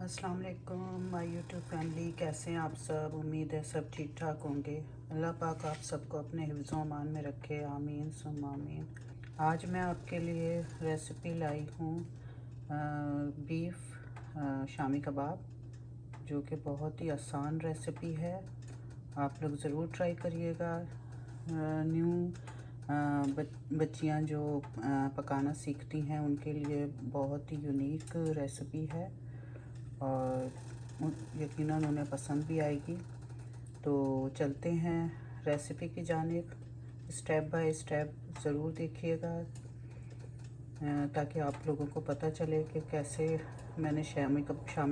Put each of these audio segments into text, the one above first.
अस्सलाम वालेकुम my YouTube family, कैसे हैं आप सब। उम्मीद है सब ठीक ठाक होंगे। अल्लाह पाक आप सबको अपने हिफ्ज़ व अमान में रखे, आमीन सुम आमीन। आज मैं आपके लिए रेसिपी लाई हूँ बीफ शामी कबाब, जो कि बहुत ही आसान रेसिपी है। आप लोग ज़रूर ट्राई करिएगा। न्यू बच्चियाँ जो पकाना सीखती हैं उनके लिए बहुत ही यूनिक रेसिपी है और यकीनन उन्हें पसंद भी आएगी। तो चलते हैं रेसिपी की जानिब। स्टेप बाय स्टेप ज़रूर देखिएगा ताकि आप लोगों को पता चले कि कैसे मैंने शामी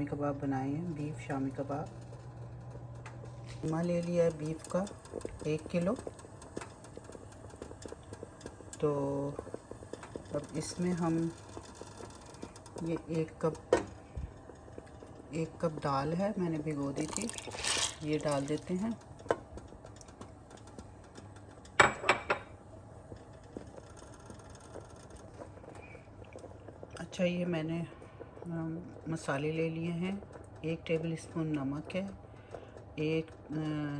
कबाब बनाए हैं। बीफ शामी कबाब कीमा ले लिया है बीफ का 1 किलो। तो अब इसमें हम ये 1 कप दाल है, मैंने भिगो दी थी, ये डाल देते हैं। अच्छा, ये मैंने मसाले ले लिए हैं। 1 टेबल स्पून नमक है,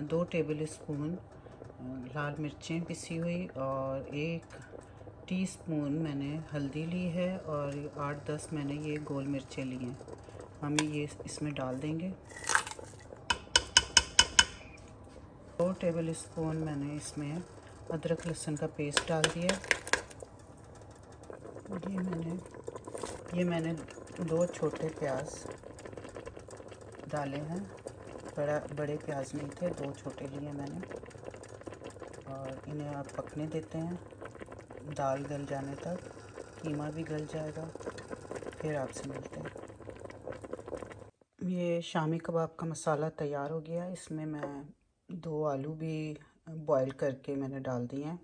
2 टेबल स्पून लाल मिर्चें पिसी हुई और 1 टीस्पून मैंने हल्दी ली है और 8-10 मैंने ये गोल मिर्चें ली हैं। हम ये इसमें डाल देंगे। 2 टेबल स्पून मैंने इसमें अदरक लहसुन का पेस्ट डाल दिया। ये मैंने 2 छोटे प्याज डाले हैं। बड़े प्याज नहीं थे, 2 छोटे लिए मैंने। और इन्हें आप पकने देते हैं दाल गल जाने तक। कीमा भी गल जाएगा, फिर आपसे मिलते हैं। ये शामी कबाब का मसाला तैयार हो गया। इसमें मैं 2 आलू भी बॉईल करके मैंने डाल दिए हैं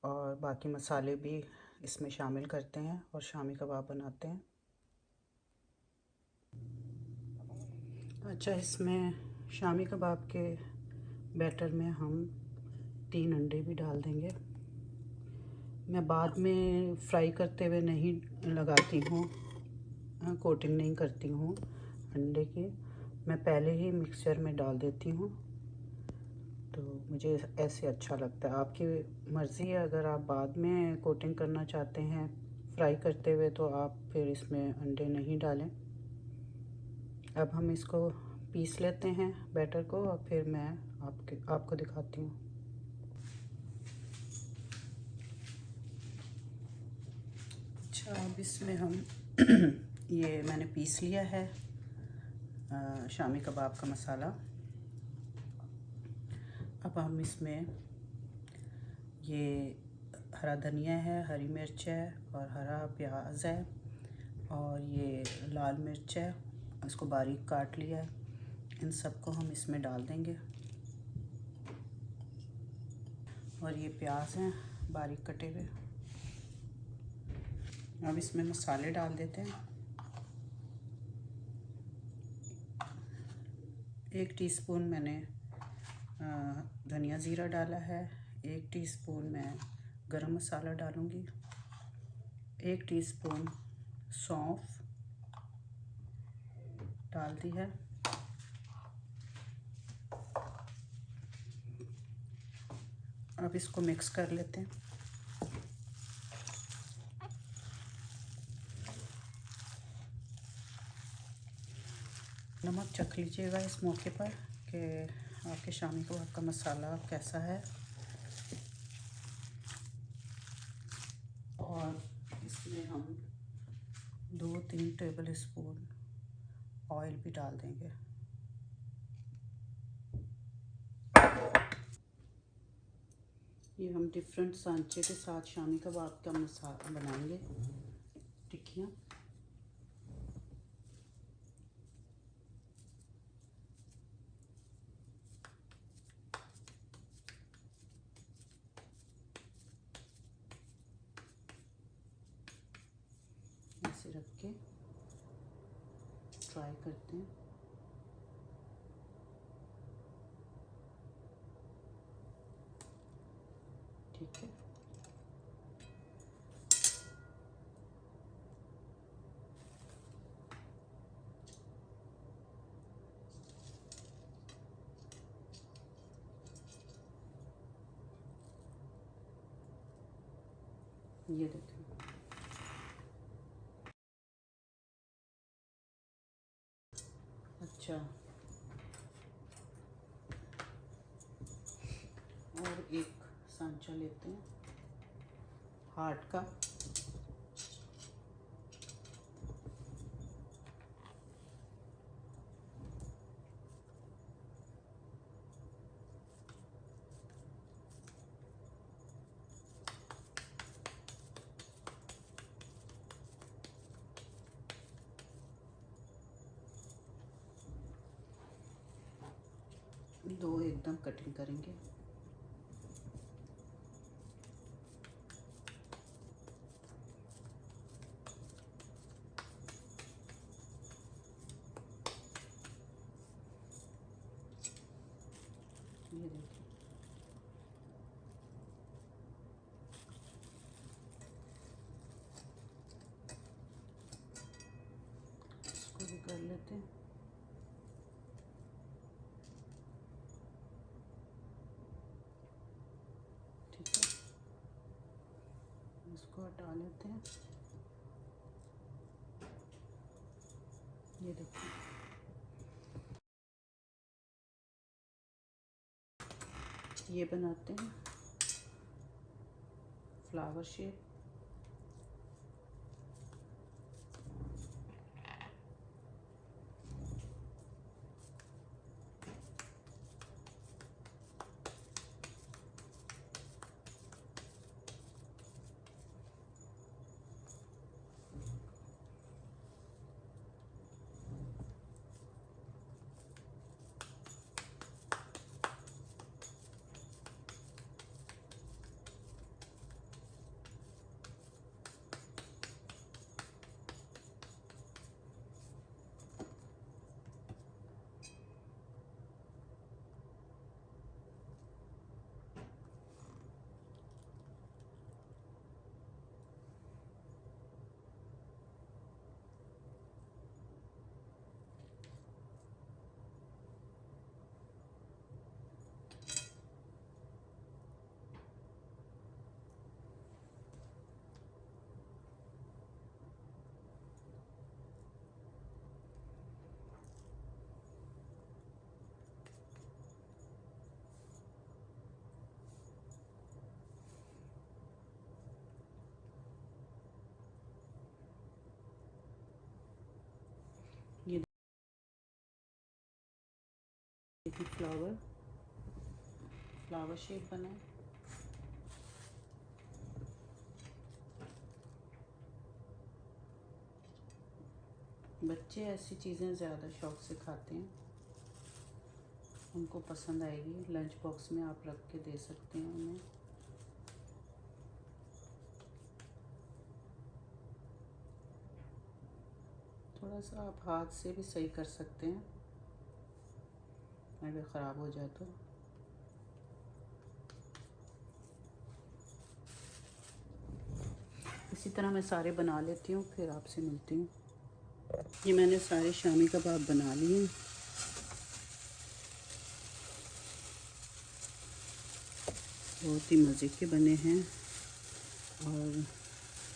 और बाकी मसाले भी इसमें शामिल करते हैं और शामी कबाब बनाते हैं। अच्छा, इसमें शामी कबाब के बैटर में हम 3 अंडे भी डाल देंगे। मैं बाद में फ्राई करते हुए नहीं लगाती हूँ, कोटिंग नहीं करती हूँ अंडे की, मैं पहले ही मिक्सचर में डाल देती हूँ। तो मुझे ऐसे अच्छा लगता है। आपकी मर्ज़ी है, अगर आप बाद में कोटिंग करना चाहते हैं फ्राई करते हुए तो आप फिर इसमें अंडे नहीं डालें। अब हम इसको पीस लेते हैं बैटर को और फिर मैं आपको दिखाती हूँ। अच्छा, अब इसमें हम ये मैंने पीस लिया है शामी कबाब का मसाला। अब हम इसमें ये हरा धनिया है, हरी मिर्च है और हरा प्याज है और ये लाल मिर्च है, इसको बारीक काट लिया है। इन सबको हम इसमें डाल देंगे और ये प्याज हैं बारीक कटे हुए। अब इसमें मसाले डाल देते हैं। 1 टीस्पून मैंने धनिया ज़ीरा डाला है। 1 टीस्पून मैं गरम मसाला डालूँगी। 1 टीस्पून सौंफ डाल दी है। अब इसको मिक्स कर लेते हैं। नमक चख लीजिएगा इस मौके पर कि आपके शामी कबाब का मसाला कैसा है। और इसमें हम 2-3 टेबल स्पून ऑयल भी डाल देंगे। ये हम डिफरेंट सांचे के साथ शामी कबाब का मसाला बनाएंगे, टिक्कियाँ। ऐसे रख के ट्राई करते हैं। ठीक है, ये देखिए, अच्छा। और एक सांचा लेते हैं हार्ट का। दो एकदम कटिंग करेंगे। ये देखिए, इसको भी कर लेते हैं। ठीक है, इसको हटा लेते हैं। ये देखिए, ये बनाते हैं फ्लावर शेप। ये देखिए, फ्लावर शेप बना है। बच्चे ऐसी चीज़ें ज़्यादा शौक़ से खाते हैं, उनको पसंद आएगी। लंच बॉक्स में आप रख के दे सकते हैं उन्हें। थोड़ा सा आप हाथ से भी सही कर सकते हैं अगर ख़राब हो जाए तो। इसी तरह मैं सारे बना लेती हूँ, फिर आपसे मिलती हूँ। ये मैंने सारे शामी कबाब बना लिए। बहुत ही मज़े के बने हैं और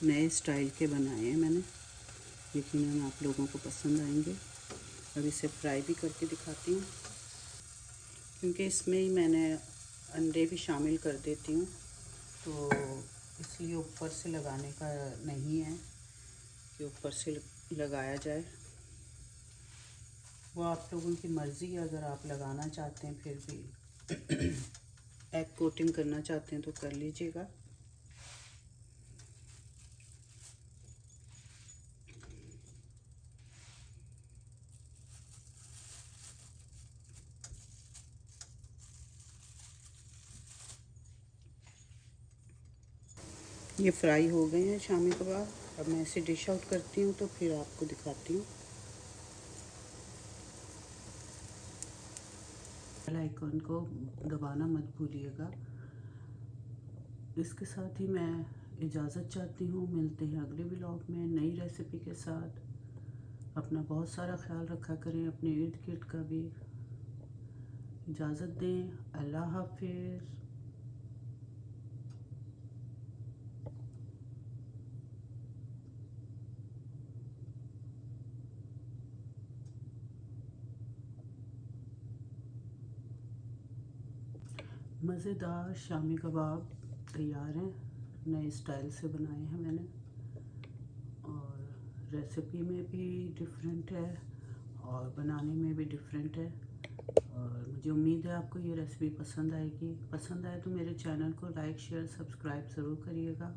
नए स्टाइल के बनाए हैं मैंने। यकीनन आप लोगों को पसंद आएंगे। अब इसे फ्राई भी करके दिखाती हूँ, क्योंकि इसमें ही मैंने अंडे भी शामिल कर देती हूँ, तो इसलिए ऊपर से लगाने का नहीं है कि ऊपर से लगाया जाए। वो आप लोगों की मर्ज़ी है, अगर आप लगाना चाहते हैं फिर भी एग कोटिंग करना चाहते हैं तो कर लीजिएगा। ये फ्राई हो गए हैं शामी कबाब। अब मैं इसे डिश आउट करती हूँ तो फिर आपको दिखाती हूँ। बेल आइकन को दबाना मत भूलिएगा। इसके साथ ही मैं इजाज़त चाहती हूँ। मिलते हैं अगले व्लॉग में नई रेसिपी के साथ। अपना बहुत सारा ख्याल रखा करें, अपने इर्द गिर्द का भी। इजाज़त दें। अल्लाह हाफिज़। मज़ेदार शामी कबाब तैयार हैं। नए स्टाइल से बनाए हैं मैंने, और रेसिपी में भी डिफरेंट है और बनाने में भी डिफरेंट है। और मुझे उम्मीद है आपको ये रेसिपी पसंद आएगी। पसंद आए तो मेरे चैनल को लाइक शेयर सब्सक्राइब ज़रूर करिएगा।